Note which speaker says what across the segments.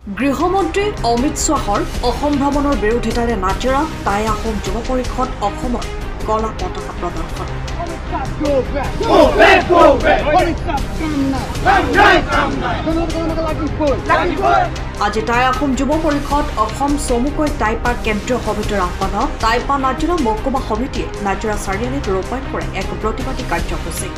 Speaker 1: গৃহমন্ত্ৰী অমিত শ্বাহৰ অসম ভ্ৰমণৰ বিৰোধিতাৰে নাজিৰাত টাই আহোম যুৱ পৰিষদ অসমৰ কলা পতাকা প্ৰদৰ্শন। আজি টাই আহোম যুৱ পৰিষদ অসম চমুকৈ টাইপা কেন্দ্ৰীয় সমিতিৰ আহ্বানত টাইপা নাজিৰা মহকুমা সমিতিয়ে নাজিৰা চাৰিআলিত ৰূপায়ণ কৰে এক প্ৰতিবাদী কাৰ্যসূচী।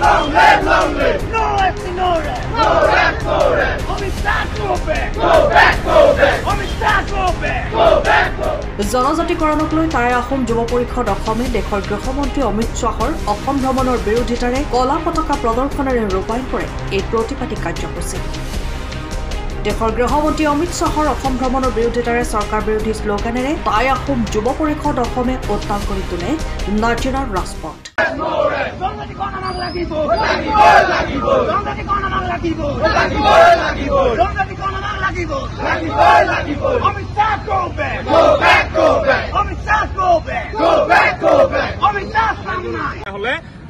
Speaker 2: Long live, long live! No rest, no rest! No rest, no rest! Go back! Go back, go back! Go back! Go back!
Speaker 1: জনজাতিকৰণক লৈ টাই আহোম যুৱ পৰিষদ অসমে দেশৰ গৃহমন্ত্ৰী অমিত শ্বাহৰ অসম ভ্ৰমণৰ বিৰোধিতাৰে কলা পতাকা প্ৰদৰ্শনেৰে ৰূপায়ণ কৰে এই প্ৰতিবাদী কাৰ্যসূচী। দেশৰ গৃহমন্ত্ৰী অমিত শ্বাহৰ অসম ভ্ৰমণৰ বিৰোধিতাৰে চৰকাৰ বিৰোধী শ্লোগানেৰে টাই আহোম যুৱ পৰিষদ অসমে উত্তাল কৰি তোলে নাজিৰাৰ ৰাজপথ।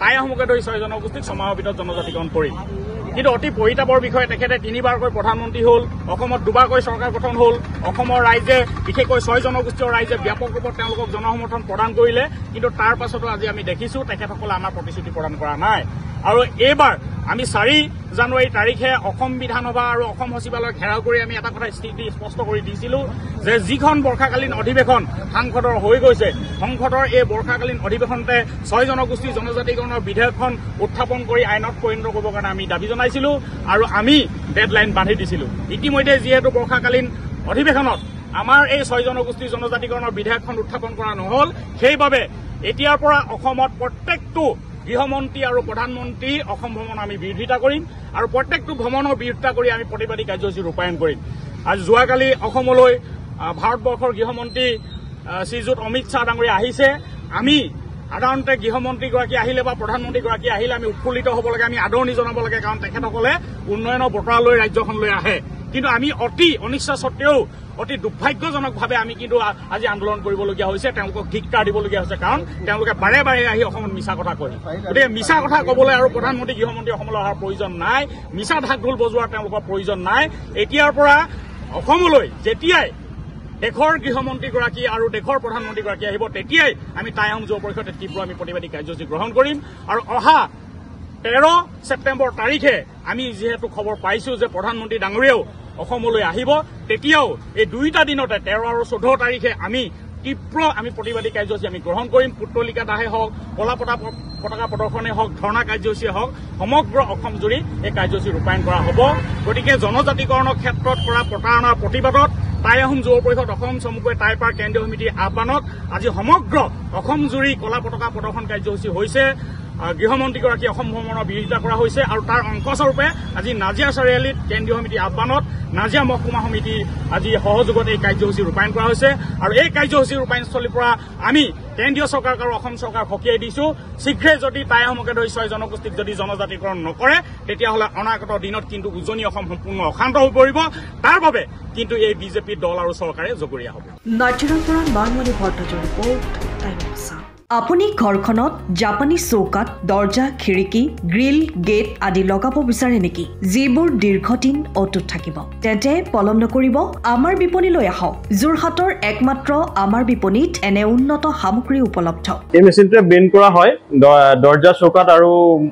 Speaker 3: টাই আহোমকে ধৰি 6 জনগোষ্ঠীক সমাবেশিত জনজাতিকৰণ কৰিম। কিন্তু অতি পৰিতাপৰ বিষয়ে তেখেতে 3বাৰকৈ প্ৰধানমন্ত্ৰী হ'ল, অসমত 2বাৰকৈ চৰকাৰ গঠন হ'ল, অসমৰ ৰাইজে বিশেষকৈ 6 জনগোষ্ঠীয় ৰাইজে ব্যাপক ৰূপত তেওঁলোকক জনসমৰ্থন প্ৰদান কৰিলে। কিন্তু তাৰ পাছতো আজি আমি দেখিছো তেখেতসকলে আমাৰ প্ৰতিশ্ৰুতি প্ৰদান কৰা নাই। আৰু এইবাৰ আমি 4 জানুৱাৰী তাৰিখে অসম বিধানসভা আৰু অসম সচিবালয় ঘেৰাও কৰি আমি এটা কথা স্পষ্ট কৰি দিছিলো যে যিখন বৰ্ষাকালীন অধিৱেশন সাংসদৰ হৈ গৈছে, সংসদৰ এই বৰ্ষাকালীন অধিৱেশনতে 6 জনগোষ্ঠী জনজাতিকৰণৰ বিধেয়কখন উত্থাপন কৰি আইনত পৰিণত কৰিবৰ কাৰণে আমি দাবী জনাইছিলো আৰু আমি ডেডলাইন বান্ধি দিছিলো। ইতিমধ্যে যিহেতু বৰ্ষাকালীন অধিৱেশনত আমাৰ এই 6 জনগোষ্ঠী জনজাতিকৰণৰ বিধেয়কখন উত্থাপন কৰা নহল, সেইবাবে এতিয়াৰ পৰা অসমত প্ৰত্যেকটো গৃহমন্ত্ৰী আৰু প্ৰধানমন্ত্ৰী অসম ভ্ৰমণ আমি বিৰোধিতা কৰিম আৰু প্ৰত্যেকটো ভ্ৰমণৰ বিৰোধিতা কৰি আমি প্ৰতিবাদী কাৰ্যসূচী ৰূপায়ণ কৰিম। আজি যোৱাকালি অসমলৈ ভাৰতবৰ্ষৰ গৃহমন্ত্ৰী শ্ৰীযুত অমিত শ্বাহ ডাঙৰীয়া আহিছে। আমি সাধাৰণতে গৃহমন্ত্ৰীগৰাকী আহিলে বা প্ৰধানমন্ত্ৰীগৰাকী আহিলে আমি উৎফুল্লিত হ'ব লাগে, আমি আদৰণি জনাব লাগে, কাৰণ তেখেতসকলে উন্নয়নৰ বতৰা লৈ ৰাজ্যখনলৈ আহে। কিন্তু আমি অতি অনিচ্ছা সত্ত্বেও অতি দুৰ্ভাগ্যজনকভাৱে আমি কিন্তু আজি আন্দোলন কৰিবলগীয়া হৈছে, তেওঁলোকক ধিক্কাৰ দিবলগীয়া হৈছে, কাৰণ তেওঁলোকে বাৰে বাৰে আহি অসমত মিছা কথা কয়। গতিকে মিছা কথা ক'বলৈ আৰু প্ৰধানমন্ত্ৰী গৃহমন্ত্ৰী অসমলৈ অহাৰ প্ৰয়োজন নাই, মিছা ঢাক ঢোল বজোৱাৰ তেওঁলোকৰ প্ৰয়োজন নাই। এতিয়াৰ পৰা অসমলৈ যেতিয়াই দেশৰ গৃহমন্ত্ৰীগৰাকী আৰু দেশৰ প্ৰধানমন্ত্ৰীগৰাকী আহিব, তেতিয়াই আমি টাই আহোম যুৱ পৰিষদে তীব্ৰ আমি প্ৰতিবাদী কাৰ্যসূচী গ্ৰহণ কৰিম। আৰু অহা 13 ছেপ্টেম্বৰ তাৰিখে আমি যিহেতু খবৰ পাইছো যে প্ৰধানমন্ত্ৰী ডাঙৰীয়াও অসমলৈ আহিব, তেতিয়াও এই 2টা দিনতে 13 আৰু 14 তাৰিখে আমি তীব্ৰ প্ৰতিবাদী কাৰ্যসূচী আমি গ্ৰহণ কৰিম। পুতলিকা দাহে হওক, কলা পতাকা প্ৰদৰ্শনেই হওক, ধৰ্ণা কাৰ্যসূচীয়ে হওক, সমগ্ৰ অসম জুৰি এই কাৰ্যসূচী ৰূপায়ণ কৰা হ'ব। গতিকে জনজাতিকৰণৰ ক্ষেত্ৰত কৰা প্ৰতাৰণাৰ প্ৰতিবাদত টাই আহোম যুৱ পৰিষদ অসম চমুকৈ টাইপাৰ কেন্দ্ৰীয় সমিতিৰ আহ্বানত আজি সমগ্ৰ অসম জুৰি কলা পতাকা প্ৰদৰ্শন কাৰ্যসূচী হৈছে। গৃহমন্ত্ৰীগৰাকী অসম ভ্ৰমণৰ বিৰোধিতা কৰা হৈছে আৰু তাৰ অংশস্বৰূপে আজি নাজিৰা চাৰিআলিত কেন্দ্ৰীয় সমিতিৰ আহ্বানত নাজিৰা মহকুমা সমিতি আজি সহযোগত এই কাৰ্যসূচী ৰূপায়ণ কৰা হৈছে। আৰু এই কাৰ্যসূচী ৰূপায়ণস্থলীৰ পৰা আমি কেন্দ্ৰীয় চৰকাৰক আৰু অসম চৰকাৰক সকীয়াই দিছো, শীঘ্ৰে যদি টাই আহোমকে ধৰি 6 জনগোষ্ঠীক যদি জনজাতিকৰণ নকৰে, তেতিয়াহ'লে অনাগত দিনত কিন্তু উজনি অসম সম্পূৰ্ণ অশান্ত হৈ পৰিব। তাৰ বাবে কিন্তু এই বিজেপি দল আৰু চৰকাৰে জগৰীয়া হ'ব।
Speaker 1: নাজিৰাৰ পৰা মানমণি ভট্টাচাৰ্যৰ ৰিপৰ্ট, টাইমছ। আপুনি ঘৰখনত জাপানী চৌকাত দৰ্জা, খিৰিকী, গ্ৰিল, গেট আদি লগাব বিচাৰে নেকি, যিবোৰ দীৰ্ঘদিন অটুট থাকিব? তেন্তে পলম নকৰিব, আমাৰ বিপণীলৈ আহক। যোৰহাটৰ একমাত্ৰ আমাৰ বিপণীত এনে উন্নত সামগ্ৰী উপলব্ধ।
Speaker 4: এই মেচিনটোৱে বেণ্ড কৰা হয়, দৰ্জা, চৌকাত আৰু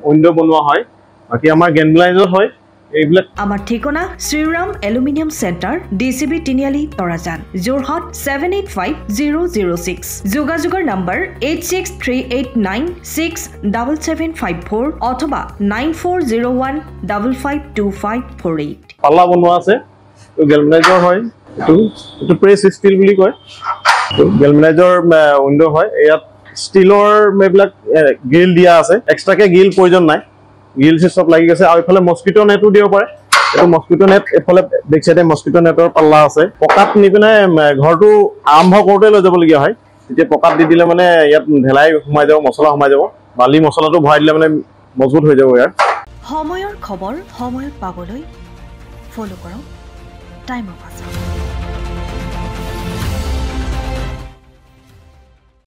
Speaker 4: উইণ্ডো বনোৱা হয়, বাকী আমাৰ গেনলাইজত হয়। এইবিলাক
Speaker 1: আমাৰ ঠিকনা শ্ৰীৰাম এলুমিনিয়াম চেণ্টাৰ, DCB তিনিআলি, তৰাজান, যোৰহাট 785006। যোগাযোগৰ নম্বৰ 8638967754 অথবা 9401552548।
Speaker 4: পাল্লা বনোৱা আছে, গেলমেনাইজৰ হয়, এইটো প্ৰেছ ষ্টীল বুলি কয়, গেলমেনাইজৰ উইণ্ডো হয়। ইয়াত ষ্টীলৰ এইবিলাক গ্ৰিল দিয়া আছে, এক্সট্ৰাকে গ্ৰিল প্ৰয়োজন নাই, গ্ৰিল চব লাগি গৈছে। আৰু এইফালে মস্কিটো নেটো দিব পাৰে, এইটো মস্কিটো নেট, এইফালে বেক চাইডে মস্কিটো নেটৰ পাল্লা আছে। পকাত নি পিনে ঘৰটো আৰম্ভ কৰোঁতে লৈ যাবলগীয়া হয়, তেতিয়া পকাত দি দিলে মানে ইয়াত ঢেলাই সোমাই যাব, মছলা সোমাই যাব, বালি মছলাটো ভৰাই দিলে মানে মজবুত হৈ যাব। ইয়াৰ
Speaker 1: সময়ৰ খবৰ সময়ত পাবলৈ ফ'ল' কৰক টাইম অফ আছাম।